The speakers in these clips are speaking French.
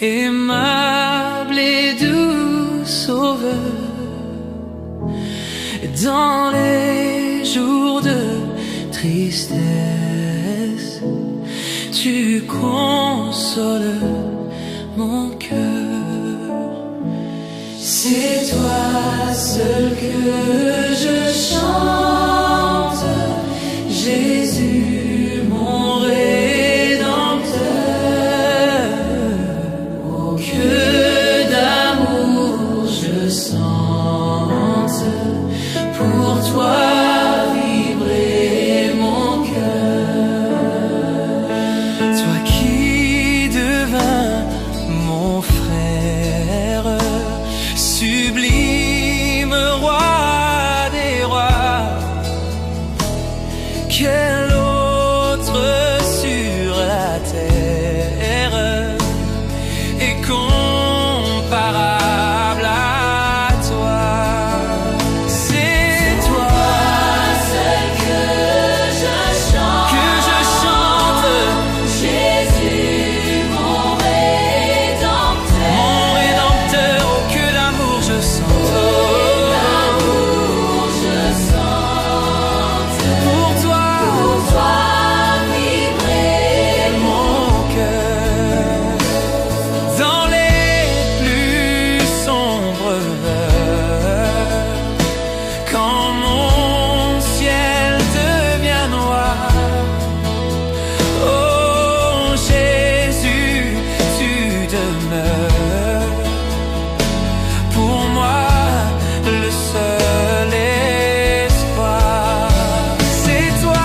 aimable et doux sauveur. Dans les jours de tristesse, tu consoles mon cœur. C'est toi seul que je chante, Jésus mon Rédempteur. Oh, que d'amour je sente pour toi vibrer mon cœur. Toi qui devins mon frère, sublime roi des rois. Quel autre sur la terre est comparable à toi? C'est toi seul que je chante, Jésus mon Rédempteur. Mon Rédempteur, oh que d'amour je sens. Pour toi vibrer mon cœur. Dans les plus sombres heures, quand mon ciel devient noir, oh Jésus, tu demeures pour moi le seul espoir. C'est toi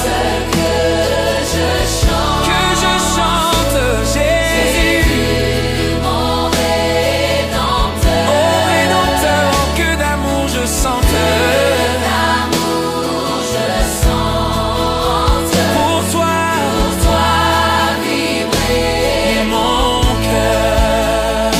seul que je chante, Jésus mon Rédempteur. Oh Rédempteur, oh que d'amour je sente. Pour toi vibrer mon cœur.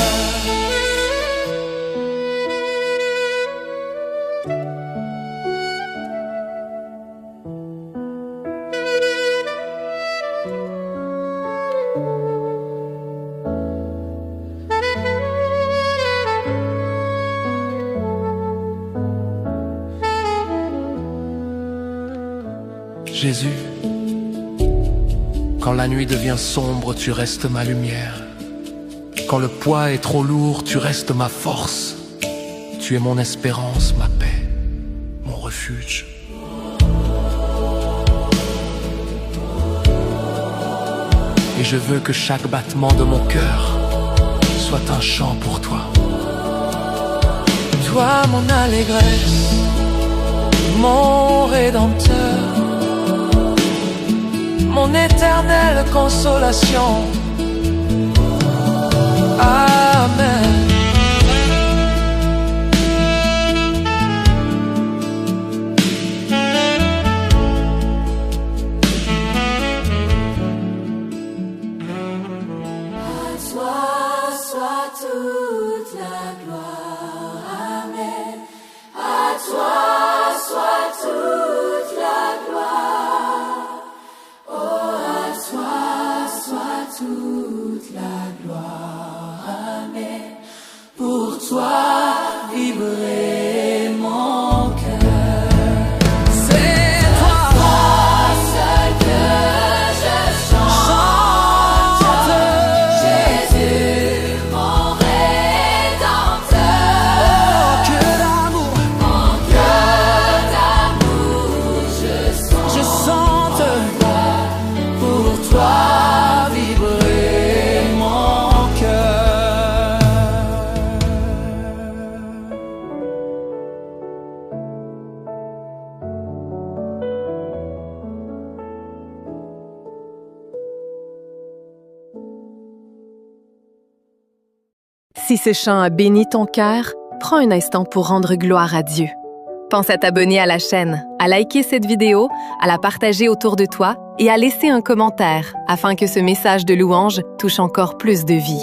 Jésus, quand la nuit devient sombre, tu restes ma lumière. Quand le poids est trop lourd, tu restes ma force. Tu es mon espérance, ma paix, mon refuge. Et je veux que chaque battement de mon cœur soit un chant pour toi. Toi mon allégresse, mon Rédempteur, mon éternelle consolation. Amen. À toi soit toute la gloire, amen. À toi soit toute la gloire. Oh, à toi soit toute la gloire, amen. Pour toi vibrer mon cœur. C'est toi Seul que je chante, Jésus mon Rédempteur. que d'amour Mon cœur d'amour je sente. pour toi vibrer mon cœur. Si ce chant a béni ton cœur, prends un instant pour rendre gloire à Dieu. Pense à t'abonner à la chaîne, à liker cette vidéo, à la partager autour de toi et à laisser un commentaire afin que ce message de louange touche encore plus de vies.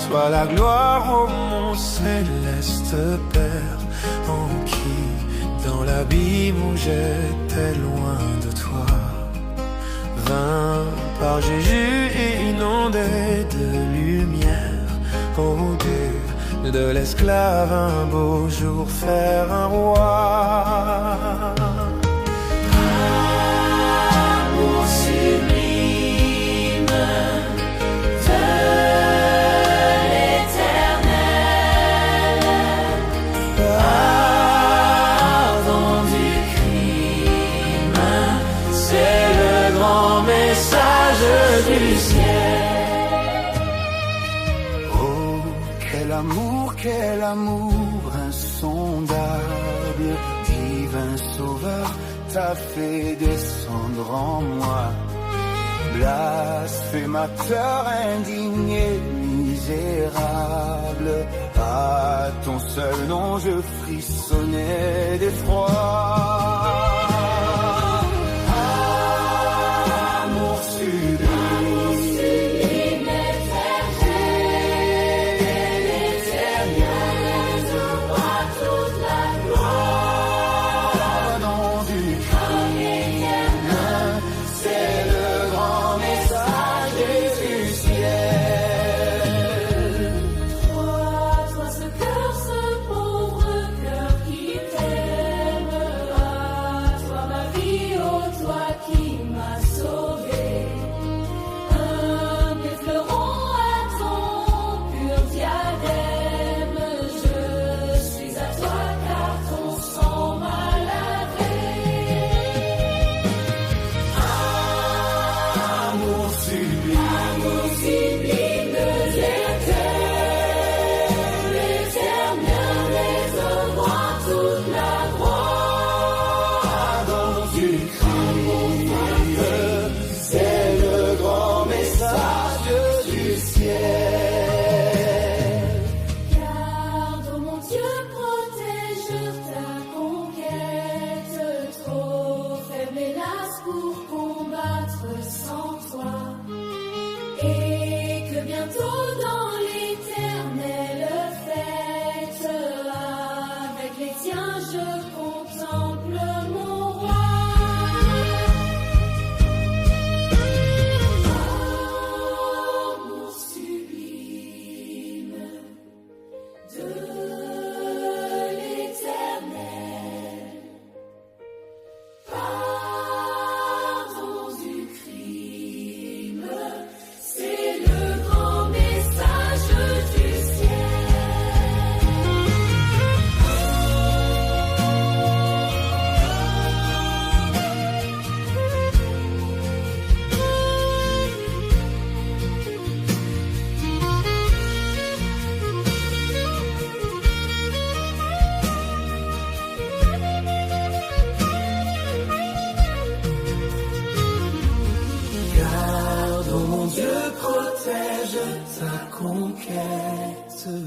soit la gloire au mon céleste Père, en qui, dans l'abîme où j'étais loin de toi, vint par Jésus et inondé de lumière, au but de l'esclave un beau jour faire un roi. Amour sublime de l'Éternel, pardon du crime, c'est le grand message du ciel. Oh, quel amour insondable, divin sauveur, t'as fait descendre en moi. Blasphémateur indigne et misérable, à ton seul nom je frissonnais d'effroi. Amour sublime,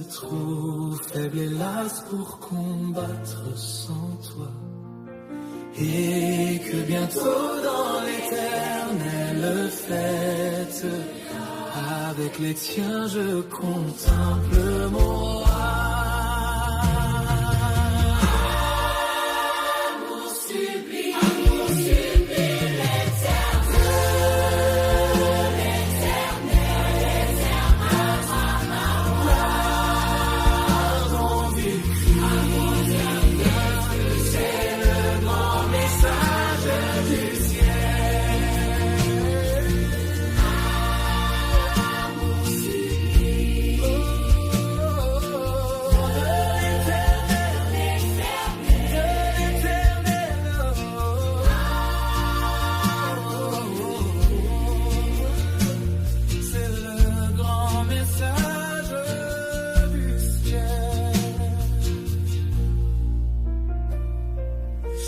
trop faible hélas pour combattre sans toi, et que bientôt dans l'éternelle fête, avec les tiens je contemple mon roi.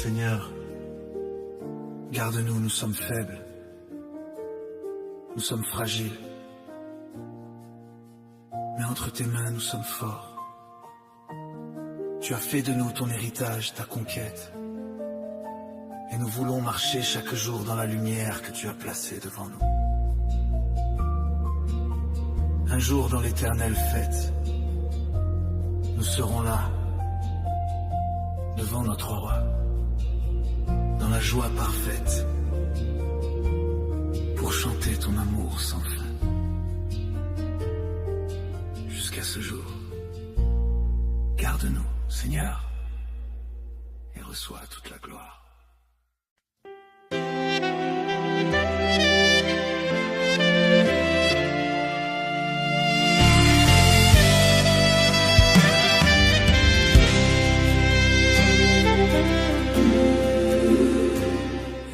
Seigneur, garde-nous, nous sommes faibles, nous sommes fragiles, mais entre tes mains nous sommes forts. Tu as fait de nous ton héritage, ta conquête, et nous voulons marcher chaque jour dans la lumière que tu as placée devant nous. Un jour dans l'éternelle fête, nous serons là, devant notre roi, dans la joie parfaite, pour chanter ton amour sans fin. Jusqu'à ce jour, garde-nous, Seigneur, et reçois toute la gloire.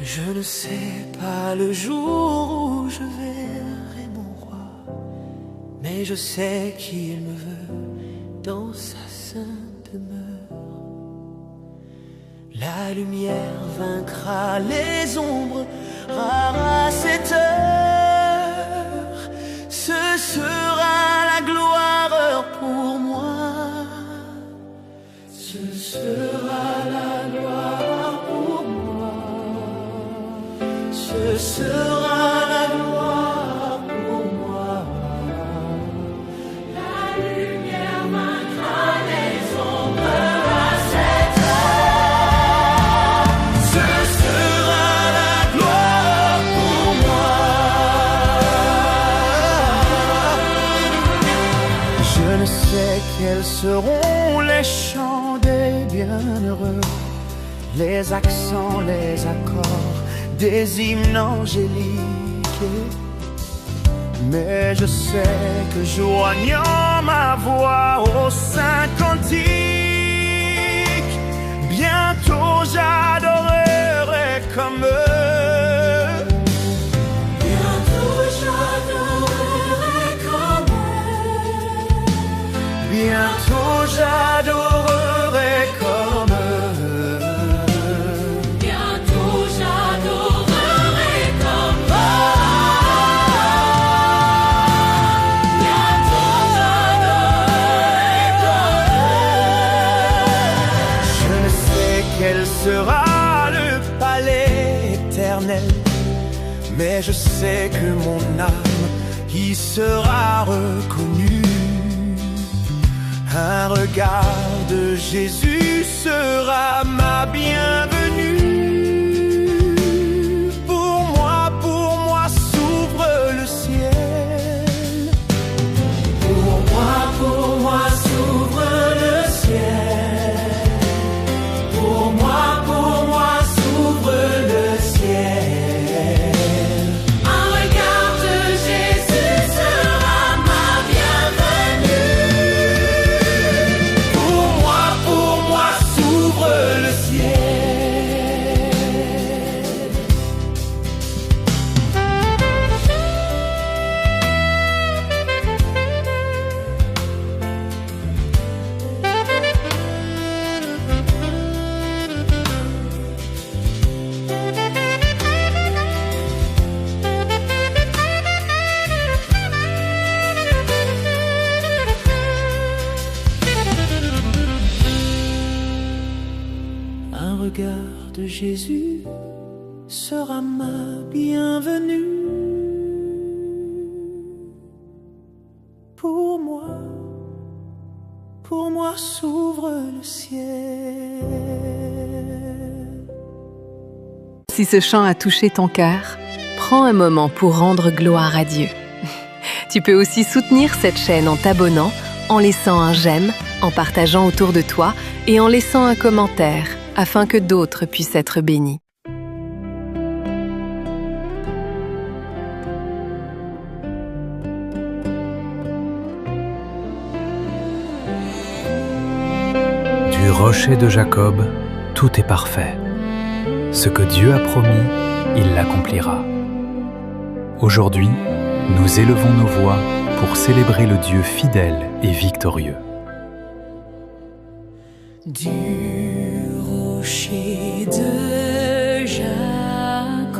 Je ne sais pas le jour où je verrai mon roi, mais je sais qu'il me veut dans sa sainte demeure. La lumière vaincra les ombres rares à cette heure. Ce sera la gloire pour moi. Ce sera la gloire pour moi. Ce sera la gloire pour moi. La lumière vaincra les ombres à cette heure. Ce sera la gloire pour moi. Je ne sais quels seront les chants des bienheureux, les accents, les accords des hymnes angéliques, mais je sais que joignant ma voix au saint cantique, bientôt j'adorerai comme eux. Bientôt j'adorerai comme eux. Bientôt j'adorerai comme eux. Sera le palais éternel, mais je sais que mon âme y sera reconnue. Un regard de Jésus sera ma bienvenue. Pour moi s'ouvre le ciel. Pour moi s'ouvre le ciel. Pour moi s'ouvre le ciel. Un regard de Jésus sera ma bienvenue. Pour moi s'ouvre le ciel. Un regard de Jésus sera ma bienvenue. Pour moi s'ouvre le ciel. Si ce chant a touché ton cœur, prends un moment pour rendre gloire à Dieu. Tu peux aussi soutenir cette chaîne en t'abonnant, en laissant un j'aime, en partageant autour de toi et en laissant un commentaire afin que d'autres puissent être bénis. Du rocher de Jacob, tout est parfait. Ce que Dieu a promis, il l'accomplira. Aujourd'hui, nous élevons nos voix pour célébrer le Dieu fidèle et victorieux. Du rocher de Jacob,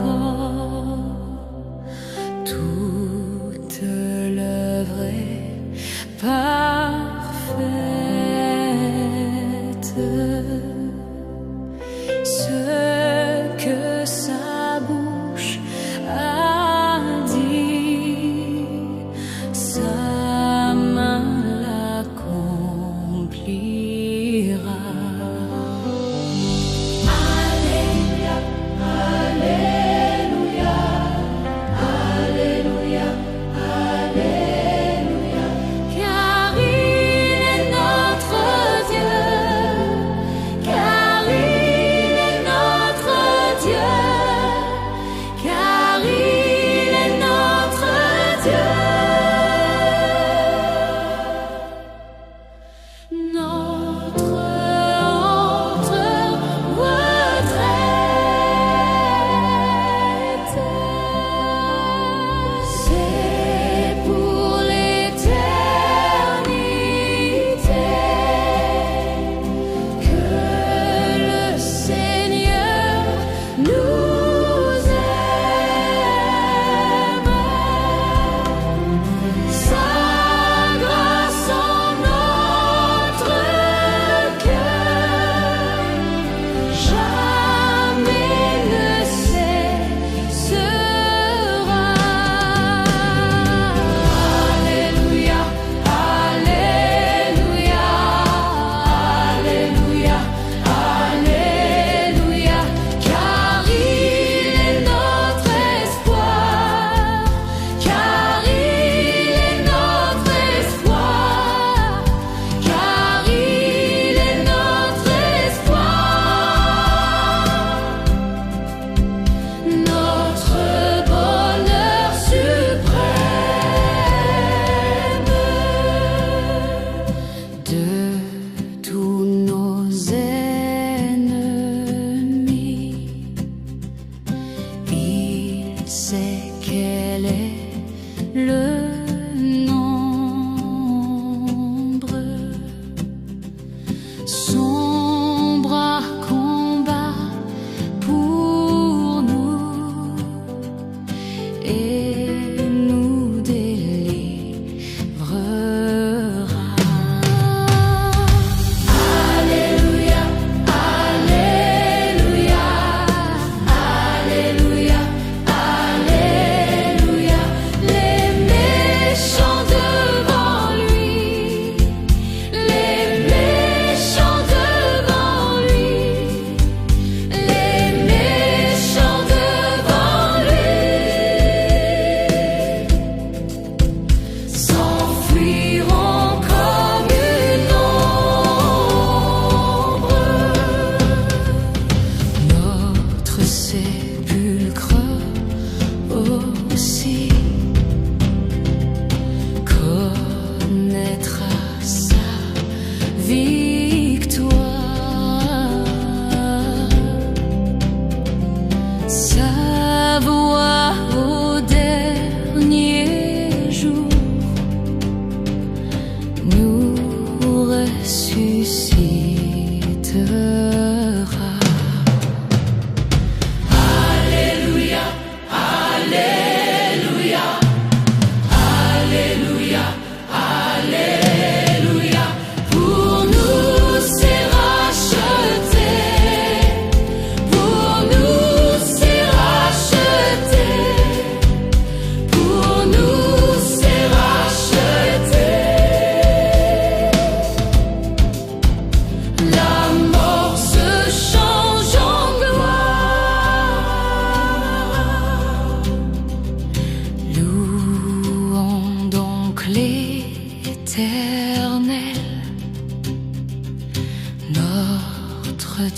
toute l'œuvre est parfaite. Ce que sa bouche a dit, sa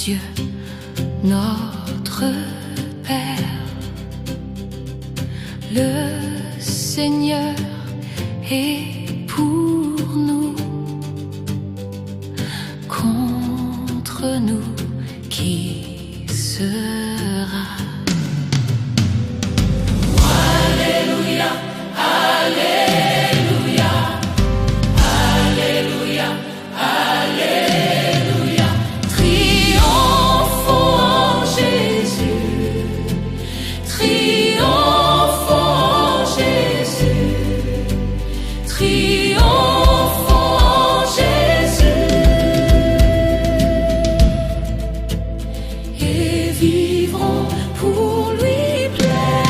Dieu, notre Père, le Seigneur est pour nous. Contre nous, qui sera? Alléluia, Alléluia, Alléluia, Alléluia. Triomphons en Jésus, triomphons en Jésus, triomphons en Jésus, et vivrons pour lui plaire.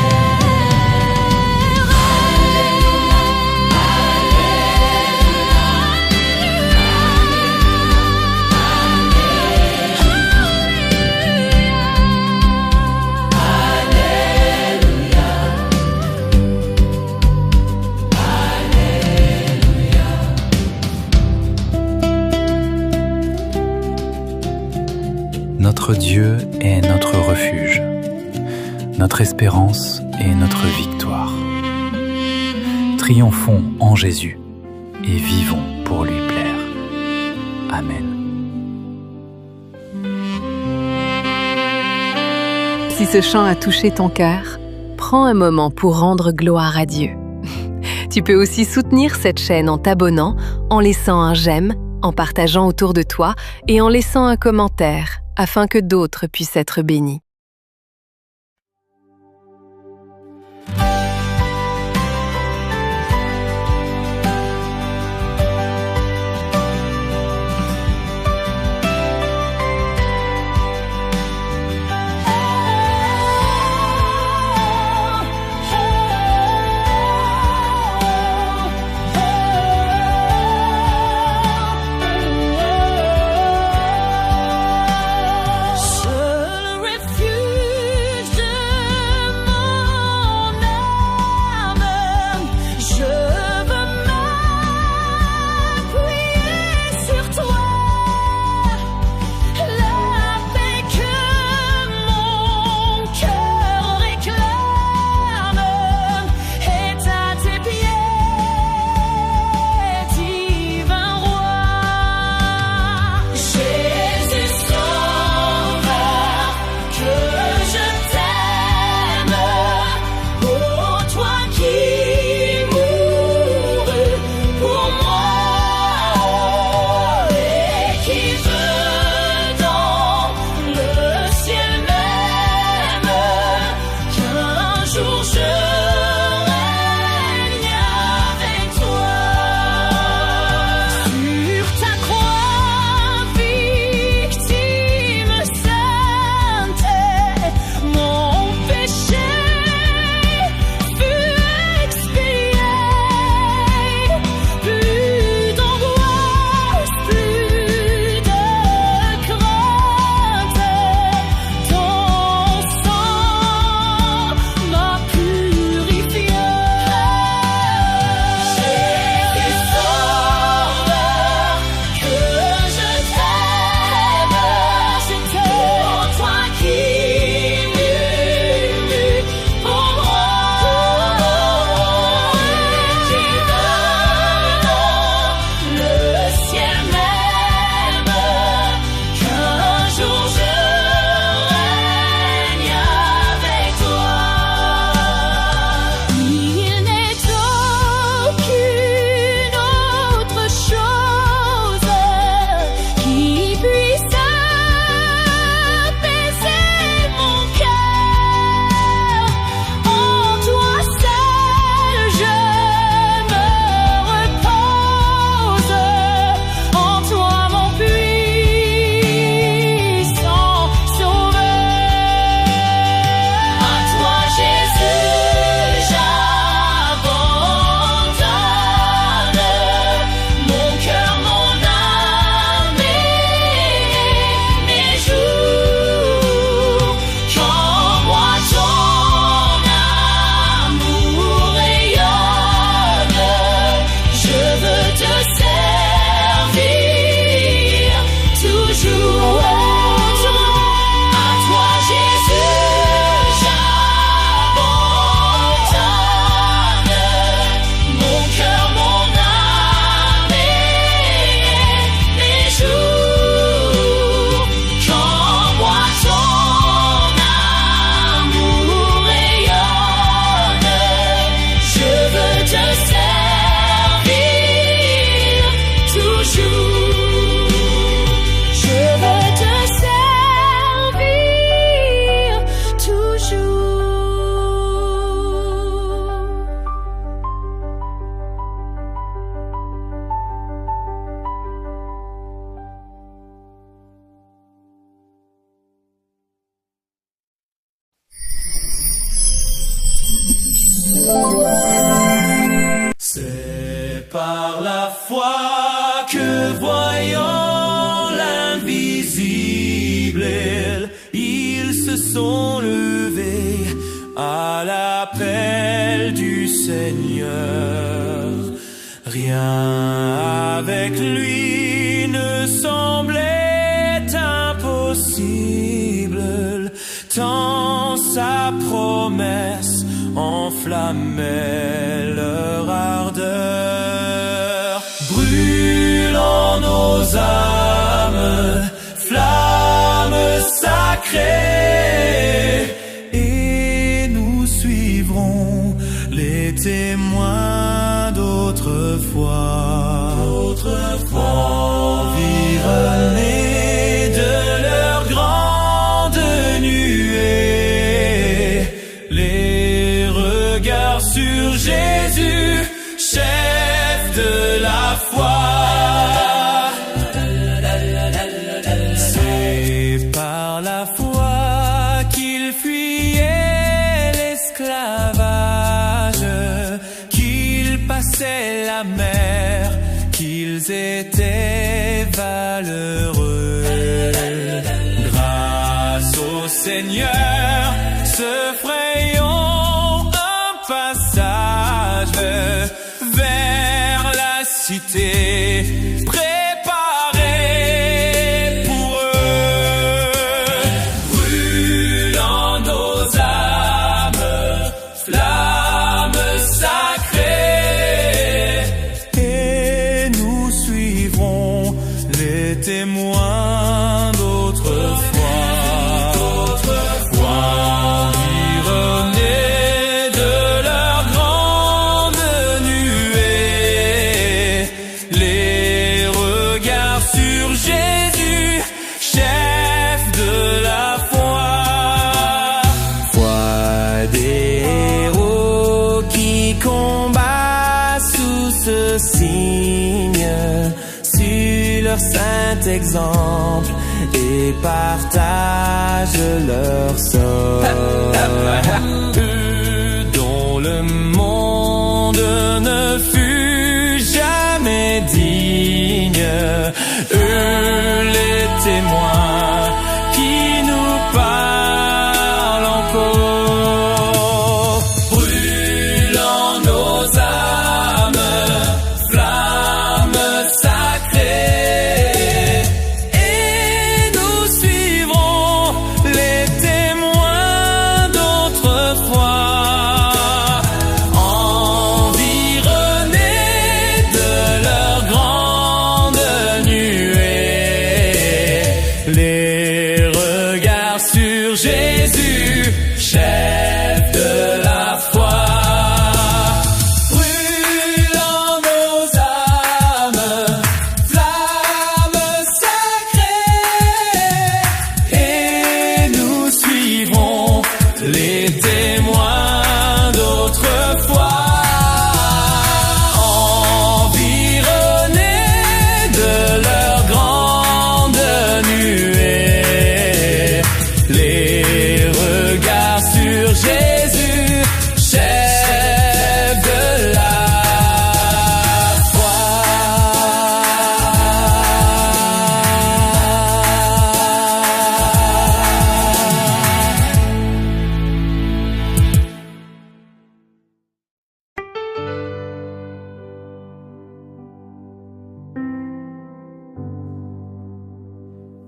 Notre Dieu est notre refuge, notre espérance et notre victoire. Triomphons en Jésus et vivons pour lui plaire. Amen. Si ce chant a touché ton cœur, prends un moment pour rendre gloire à Dieu. Tu peux aussi soutenir cette chaîne en t'abonnant, en laissant un j'aime, en partageant autour de toi et en laissant un commentaire afin que d'autres puissent être bénis. C'est par la foi que voyant l'invisible, ils se sont levés à l'appel du Seigneur. Rien avec lui ne semblait impossible, tant sa promesse enflammait leur ardeur. Brûlant nos âmes, ils étaient valeureux. Grâce au Seigneur, se frayons un passage vers la cité préparée pour eux. Brûlant nos âmes, flammes sacrées, et nous suivrons les témoins d'autrefois. Environnés de leur grande nuée, les regards sur Jésus, chef de la foi. Foi des héros qui combattent sous ce signe, sur leur saint exemple, et partagent leur sort. Eux dont le monde ne fut jamais digne, eux les témoins qui nous parlent encore. Brûlant nos âmes, flammes sacrées, et nous suivrons les témoins d'autrefois. Environnés de leur grande nuée, les regards sur Jésus, chef de la foi. Brûlant nos âmes, flammes sacrées, et nous suivrons les témoins d'autrefois. Environnés de leur grande nuée, les regards sur Jésus, chef de la foi.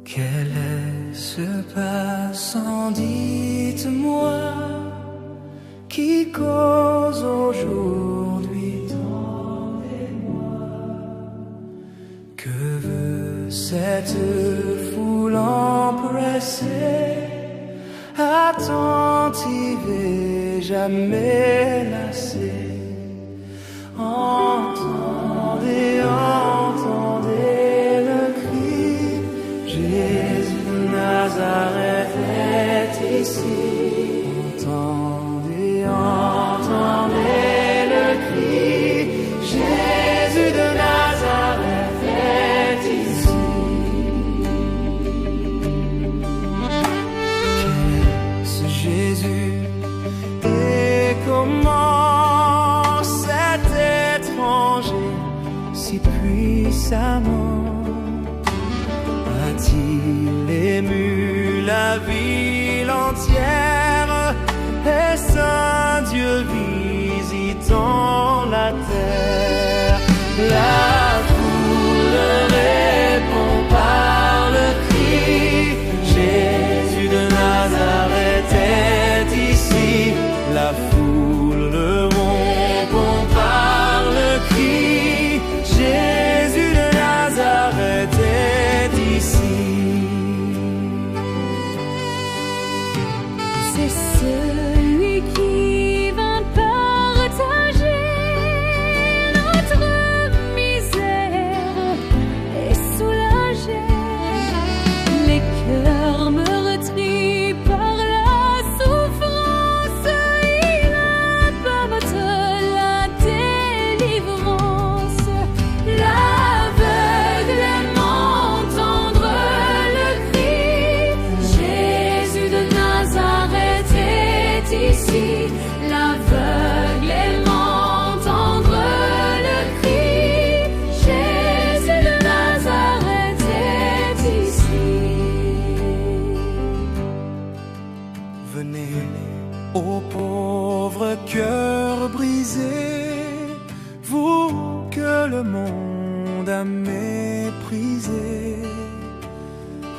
Quel est ce passant, dites-moi, qui cause aujourd'hui tant d'émoi? Que veut cette foule empressée, attentive et jamais lassée? Entendez, entendez le cri, Jésus de Nazareth est ici. Entendez, entendez le cri, Jésus de Nazareth est ici. Qu'est-ce Jésus et comment cet étranger si puissamment a-t-il ému la ville entière? Est-ce un Dieu visitant la terre? La foule répond par le cri, Jésus de Nazareth est ici. La foule répond par le cri, Jésus de Nazareth est ici. C'est celui qui vint partager notre misère et soulager les cœurs meurtris par la souffrance. Il apporte la délivrance. L'aveugle m'entendre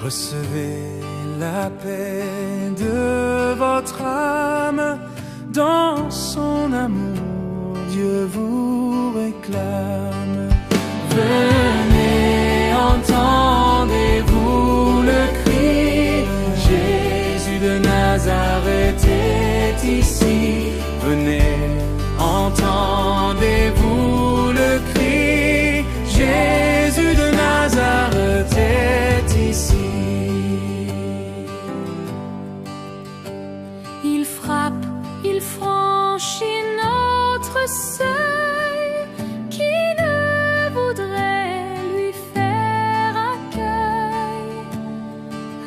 Recevez la paix de votre âme, dans son amour, Dieu vous réclame. Venez, entendez-vous le cri, Jésus de Nazareth est ici. Venez, Entendez-vous le cri, Jésus de Nazareth est ici. Il frappe, il franchit notre seuil. Qui ne voudrait lui faire accueil?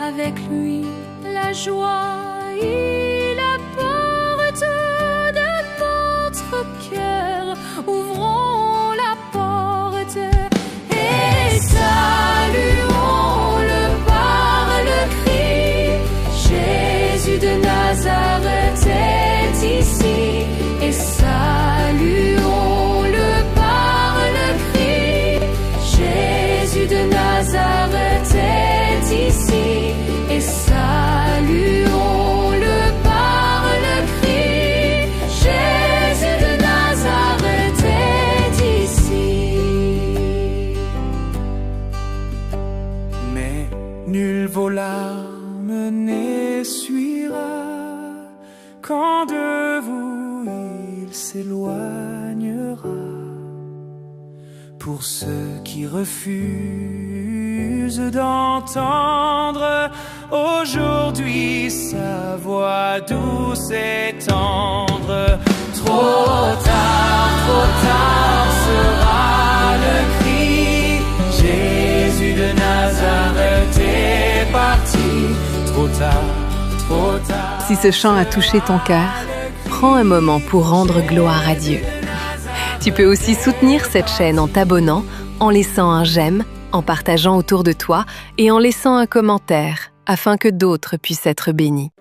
Avec lui, la joie, il apporte de notre cœur. Ouvrons la porte et saluons-le par le cri. Jésus de Nazareth est ici. Et saluons-le par le cri. Jésus de Nazareth est ici. Et saluons-le par le cri. Jésus de Nazareth est ici. mais nul vos larmes n'essuiera, quand de vous il s'éloignera. Pour ceux qui refusent d'entendre aujourd'hui sa voix douce et tendre, trop tard sera le cri. Jésus de Nazareth est parti. Trop tard. Si ce chant a touché ton cœur, prends un moment pour rendre gloire à Dieu. Tu peux aussi soutenir cette chaîne en t'abonnant, en laissant un j'aime, en partageant autour de toi et en laissant un commentaire afin que d'autres puissent être bénis.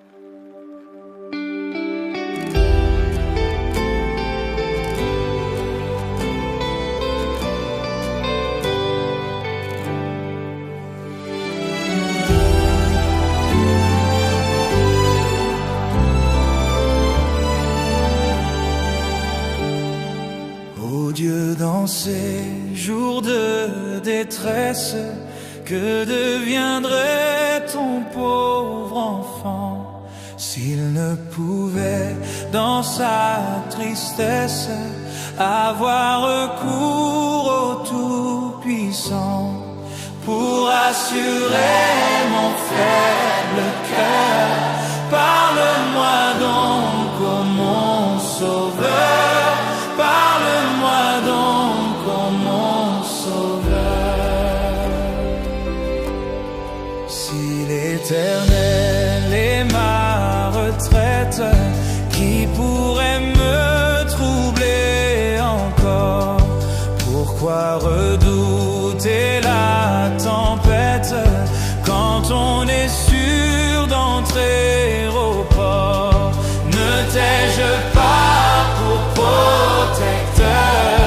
Ô Dieu, dans ces jours de détresse, que deviendrait ton pauvre enfant s'il ne pouvait dans sa tristesse avoir recours au Tout-Puissant pour assurer mon faible cœur? Parle-moi donc, ô mon Sauveur, parle-moi donc, ô mon Sauveur. Si l'Éternel est ma retraite, qui pourrait me troubler encore? Pourquoi redouter la tempête quand on est sûr d'entrer au port? Ne t'ai-je pas pour protecteur?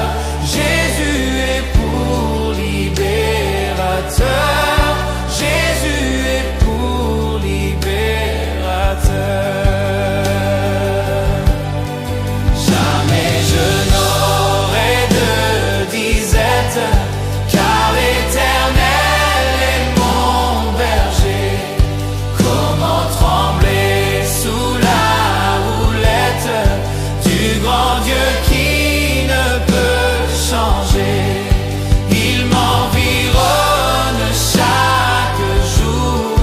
Jésus est pour libérateur. Jésus est pour libérateur. Jamais je n'aurai de disette, car l'Éternel est mon berger. Comment trembler sous la houlette du grand Dieu qui ne peut changer? Il m'environne chaque jour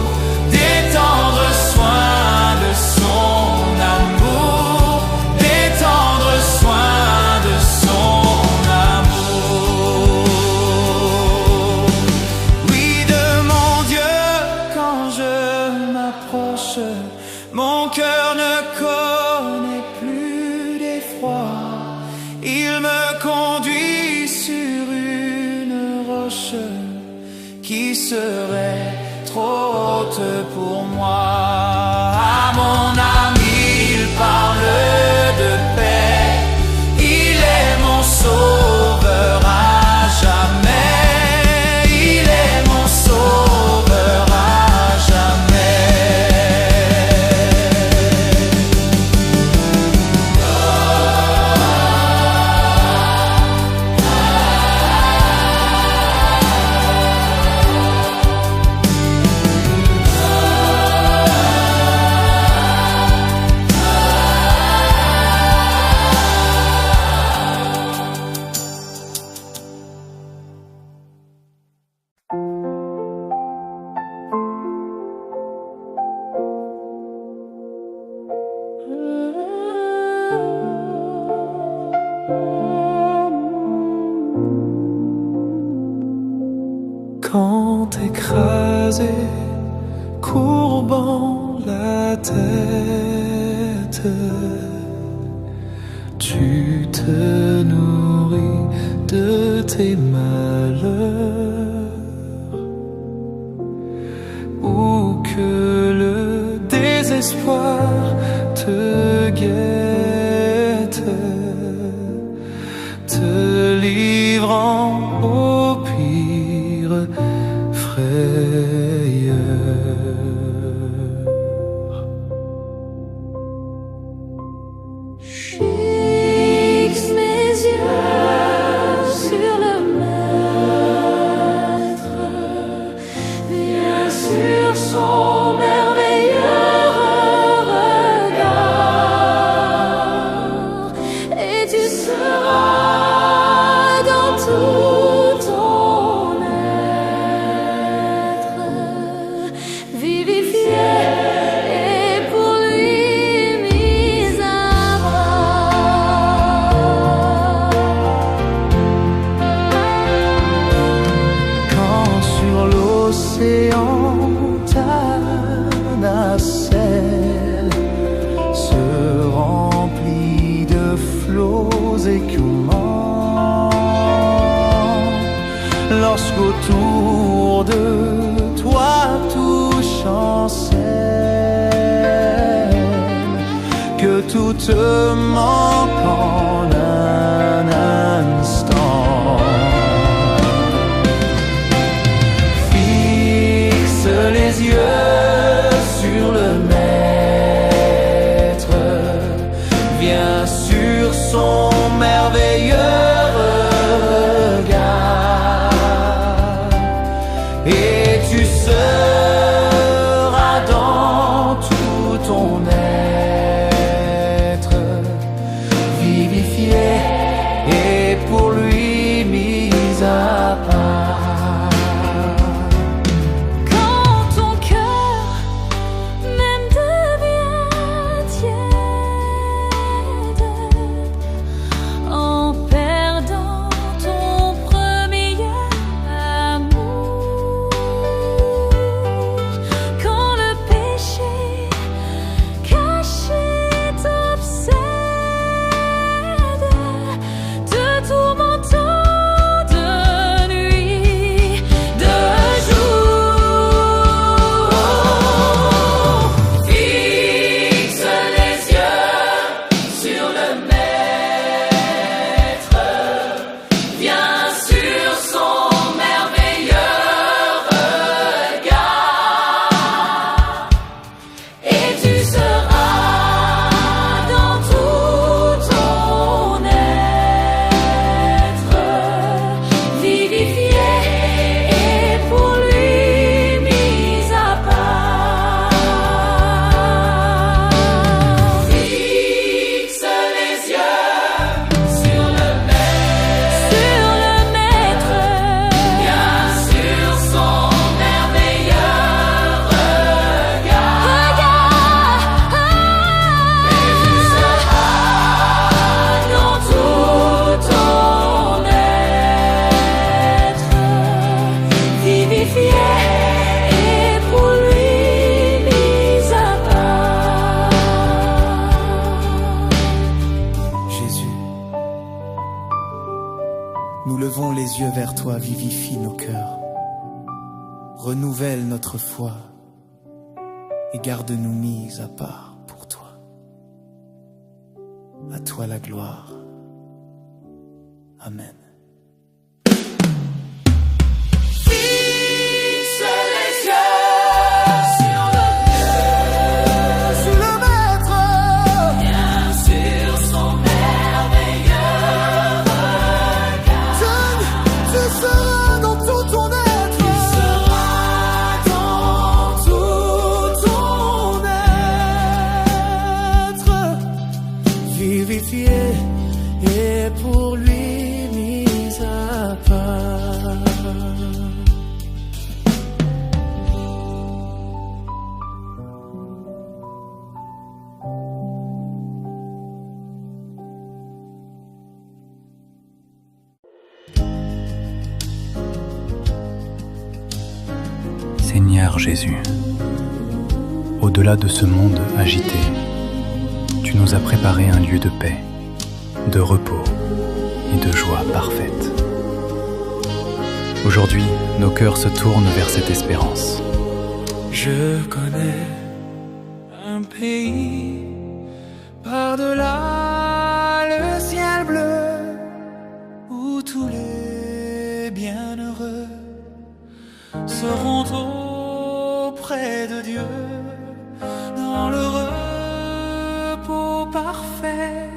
des tendres soins de son amour, des tendres soins de son amour. Oui, de mon Dieu, quand je m'approche, mon cœur ne connaît plus d'effroi. Il me conduit sur une roche qui serait trop haute pour moi. À mon ami, il parle de paix. Il est mon sauveur à jamais. Il est mon sauveur à courbant la tête, tu te nourris de tes malheurs, ou que le désespoir te guette, te livrant au pire frayeur. Fixe mes yeux sur le Maître, viens sur son merveilleux regard, et tu seras dans tout ton être vivifié et pour lui mis à mort. Quand sur l'océan ta nacelle se remplit de flots écumants, lorsqu'autour de toi tout chancelle, que tout te manque en un instant. Fixe les yeux sur le Maître, viens sur son merveilleux regard, et tu seras dans tout ton être vivifié et pour lui mis à part. Quand ton cœur même devient tiède en perdant ton premier amour, quand le péché caché t'obsède, te tourmentant de nuit, de jour. Fixe les yeux sur le Maître, viens sur son merveilleux regard, et tu seras dans tout ton être vivifié et pour lui mis à part. Fixe les yeux sur le Maître, viens sur son merveilleux regard, et tu seras dans tout ton être vivifié et pour lui mis à part. Jésus, nous levons les yeux vers toi, vivifie nos cœurs, renouvelle notre foi et garde-nous mis à part pour toi. À toi la gloire. Amen. Fixe les yeux sur le Maître, Viens sur son merveilleux regard, tu seras dans tout ton être, tu seras dans tout ton être vivifié et pour lui mis à part. Seigneur Jésus, au-delà de ce monde agité, tu nous as préparé un lieu de paix, de repos et de joie parfaite. Aujourd'hui, nos cœurs se tournent vers cette espérance. Je connais un pays par-delà le ciel bleu où tous les bienheureux seront auprès de Dieu dans le repos parfait,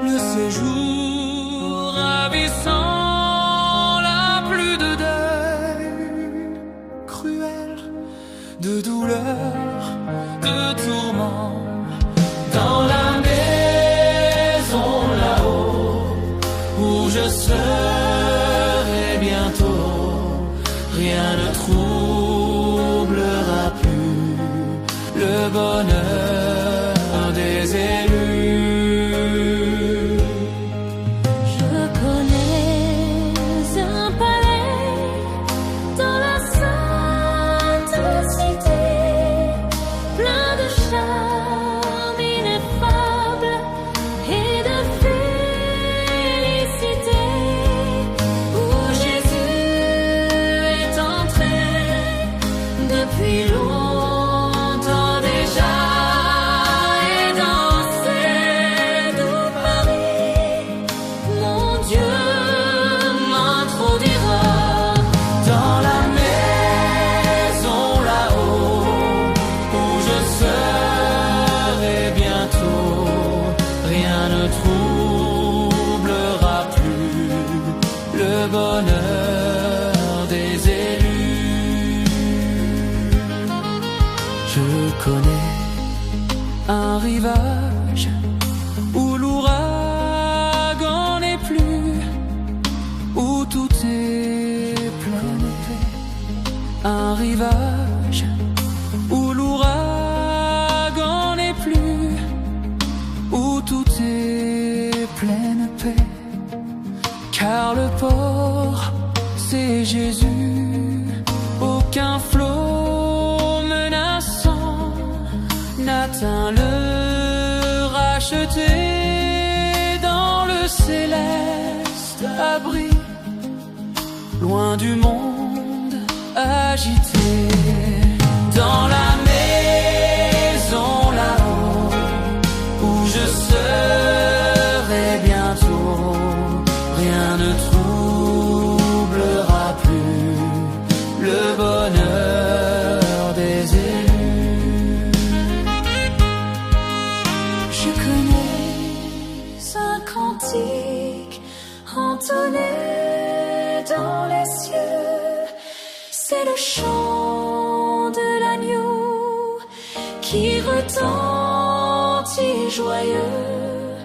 le séjour ravissant, là plus de deuil cruel, de douleur, de tourment, dans la maison là-haut où je serai bientôt. Rien ne troublera plus le bonheur des élus. Je connais un palais dans la sainte cité, plein de charme ineffable et de félicité, où Jésus est entré depuis longtemps déjà, et dans ces doux paris, mon Dieu m'introduira Dans la maison là-haut où je serai bientôt, rien ne troublera plus le bonheur des élus. Je connais un rivage où l'ouragan n'est plus, où tout est plein de paix. Un rivage où l'ouragan n'est plus, où tout est plein de paix. Car le port, c'est Jésus, aucun flot menaçant n'atteint le racheté dans le céleste abri, loin du monde agité. Dans la maison là-haut où je serai bientôt, rien ne troublera plus le bonheur des élus. Je connais un cantique entonné dans les cieux, c'est le chant de l'agneau qui retentit joyeux,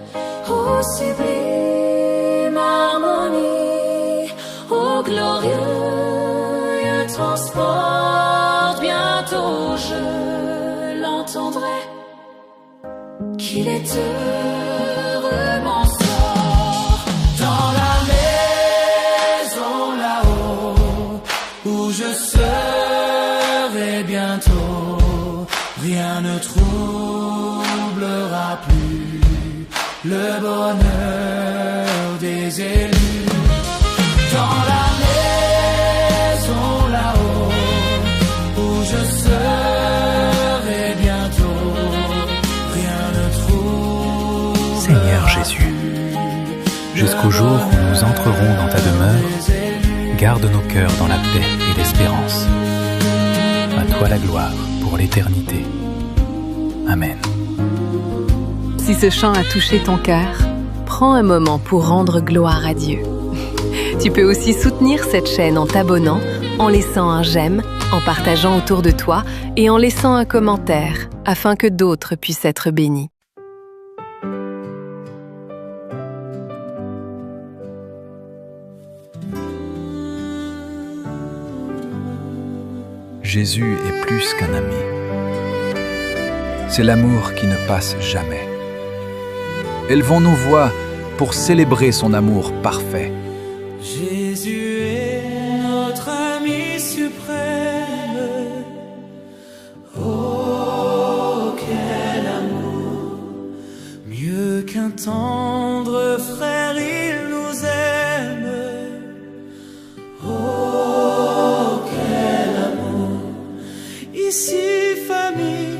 ô sublime harmonie, ô glorieux transport. Bientôt je l'entendrai, qu'il est heureux m'en sort. Dans la maison là-haut où je serai bientôt, rien ne troublera plus le bonheur des élus. Dans la maison là-haut où je serai bientôt, rien ne troublera Seigneur Jésus, jusqu'au jour où nous entrerons dans ta demeure, garde nos cœurs dans la paix et l'espérance. À toi la gloire pour l'éternité. Amen. Si ce chant a touché ton cœur, prends un moment pour rendre gloire à Dieu. Tu peux aussi soutenir cette chaîne en t'abonnant, en laissant un j'aime, en partageant autour de toi et en laissant un commentaire afin que d'autres puissent être bénis. Jésus est plus qu'un ami. C'est l'amour qui ne passe jamais. Élevons nos voix pour célébrer son amour parfait. Jésus est notre ami suprême. Oh, tendre frère, il nous aime. Oh, quel amour! Ici, famille,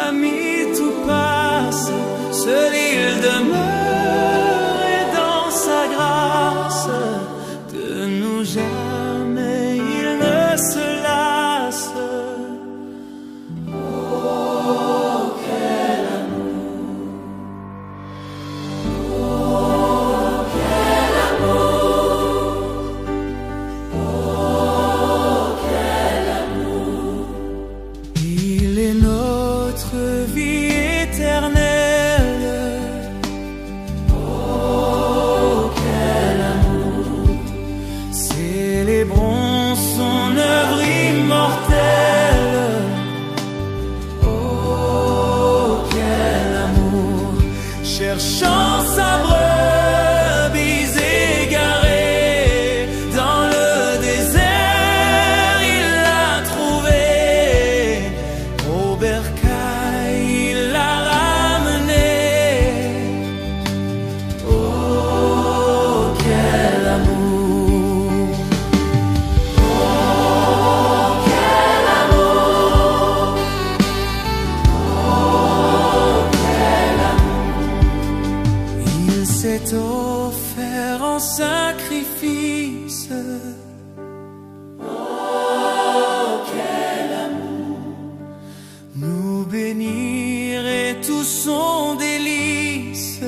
amis, tout passe, seul il demeure et dans sa grâce, de nous jamais il ne se lasse. Oh, quel amour! Oh, quel amour! Oh, quel amour! Il est notre vie éternelle. Oh, quel amour! Célébrons son œuvre immortelle. Oh, quel amour! Cherchant sa brebis égarée dans le désert, il l'a trouvée. Au bercail, il l'a ramenée. Oh, quel amour! Oh, quel amour! Oh, quel amour! Il s'est offert en sacrifice. Oh, quel amour! Nous bénir et tout son délice.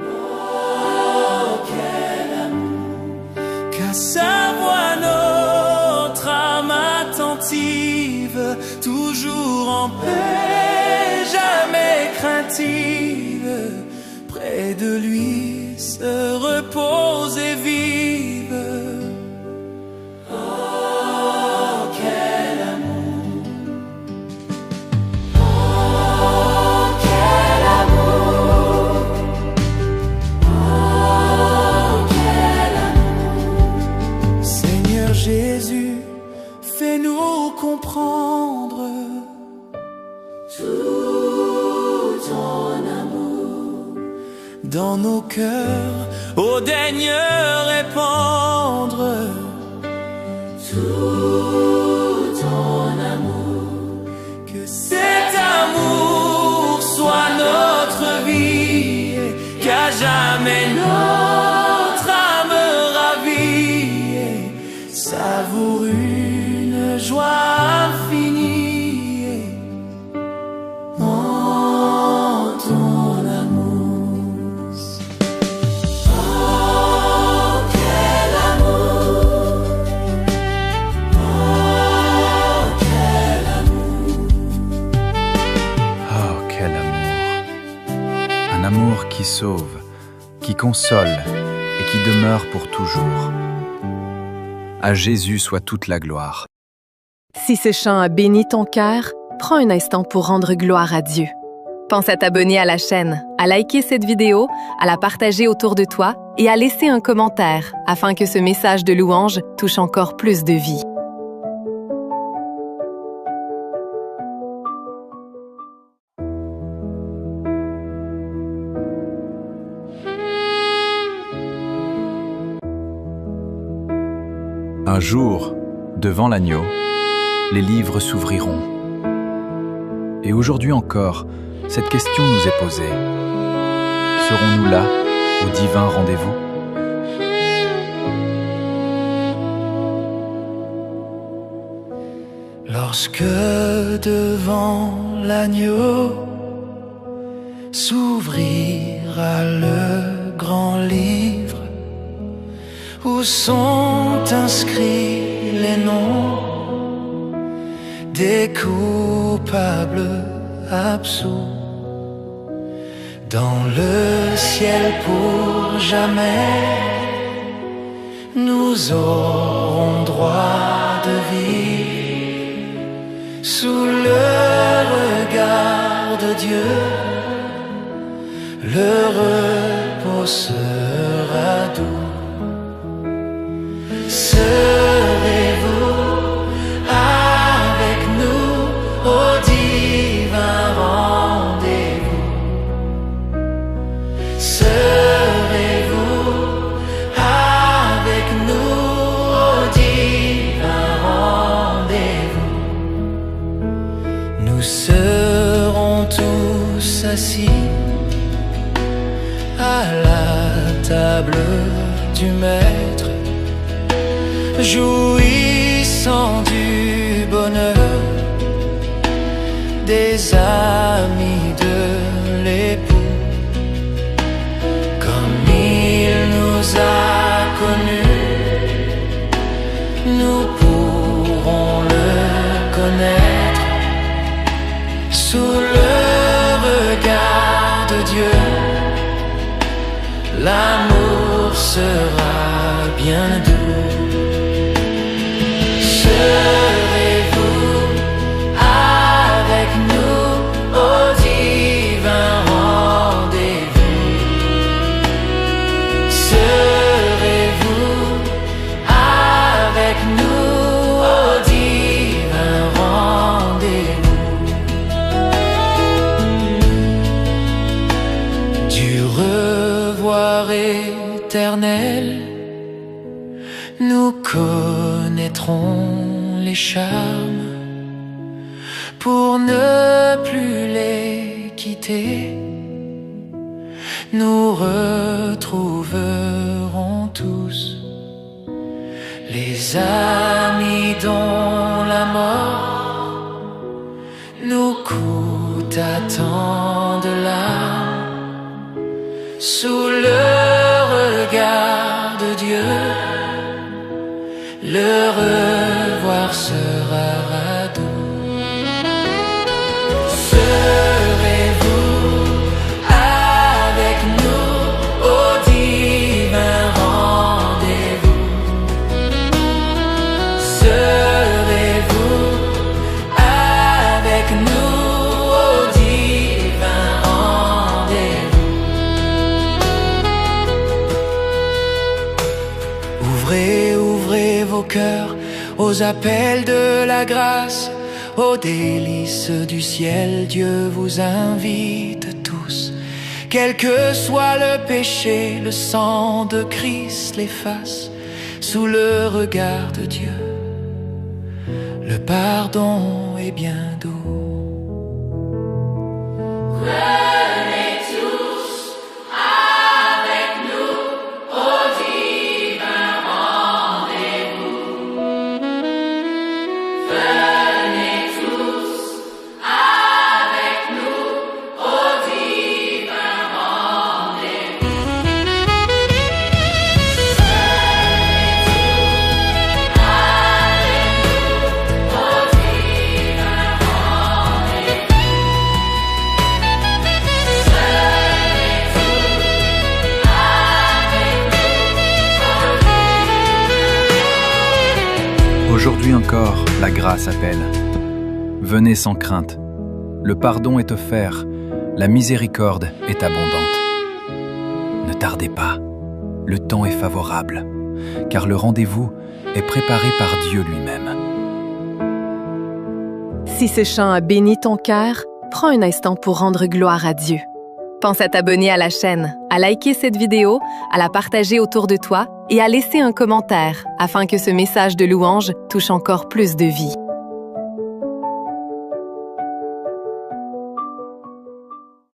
Oh, quel amour! Qu'à sa voix notre âme attentive, toujours en paix, jamais craintive, près de lui se repose et vive. Oh, quel amour! Oh, quel amour! Oh, quel amour! Seigneur Jésus, fais-nous comprendre tout ton amour dans nos cœurs, ô daigne répandre tout ton amour. Que cet amour soit notre vie, qu'à jamais notre âme ravie savoure une joie infinie en ton amour. Oh, quel amour! Oh, quel amour! Oh, quel amour! Un amour qui sauve, qui console et qui demeure pour toujours. À Jésus soit toute la gloire. Si ce chant a béni ton cœur, prends un instant pour rendre gloire à Dieu. Pense à t'abonner à la chaîne, à liker cette vidéo, à la partager autour de toi et à laisser un commentaire afin que ce message de louange touche encore plus de vies. Un jour, devant l'agneau, les livres s'ouvriront. Et aujourd'hui encore, cette question nous est posée. Serons-nous là, au divin rendez-vous ? Lorsque devant l'agneau s'ouvrira le grand livre où sont inscrits les noms des coupables absous, dans le ciel pour jamais nous aurons droit de vivre sous le regard de Dieu. Le repos sera doux. Serez-vous avec nous au divin rendez-vous? bleu du maître, jouissant du bonheur des amis de l'époux, comme il nous a connus, nous pourrons le connaître sous le regard de Dieu. L'amour sera bien doux. Serez-vous avec nous au divin rendez-vous? Serez-vous avec nous au divin rendez-vous? Du revoir éternel, nous connaîtrons les charmes pour ne plus les quitter. Nous retrouverons tous les amis dont la mort nous coûta tant de larmes. Sous le regard de Dieu, le revoir sera doux. Serez-vous avec nous au divin rendez-vous? Serez-vous avec nous au divin rendez-vous? Ouvrez vos cœurs aux appels de la grâce, aux délices du ciel. Dieu vous invite tous. Quel que soit le péché, le sang de Christ l'efface. Sous le regard de Dieu, le pardon est bien doux. Venez tous avec nous au divin rendez-vous. Venez tous avec nous au divin rendez-vous. Aujourd'hui encore, la grâce appelle. Venez sans crainte. Le pardon est offert, la miséricorde est abondante. Ne tardez pas, le temps est favorable, car le rendez-vous est préparé par Dieu lui-même. Si ce chant a béni ton cœur, prends un instant pour rendre gloire à Dieu. Pense à t'abonner à la chaîne, à liker cette vidéo, à la partager autour de toi et à laisser un commentaire afin que ce message de louange touche encore plus de vies.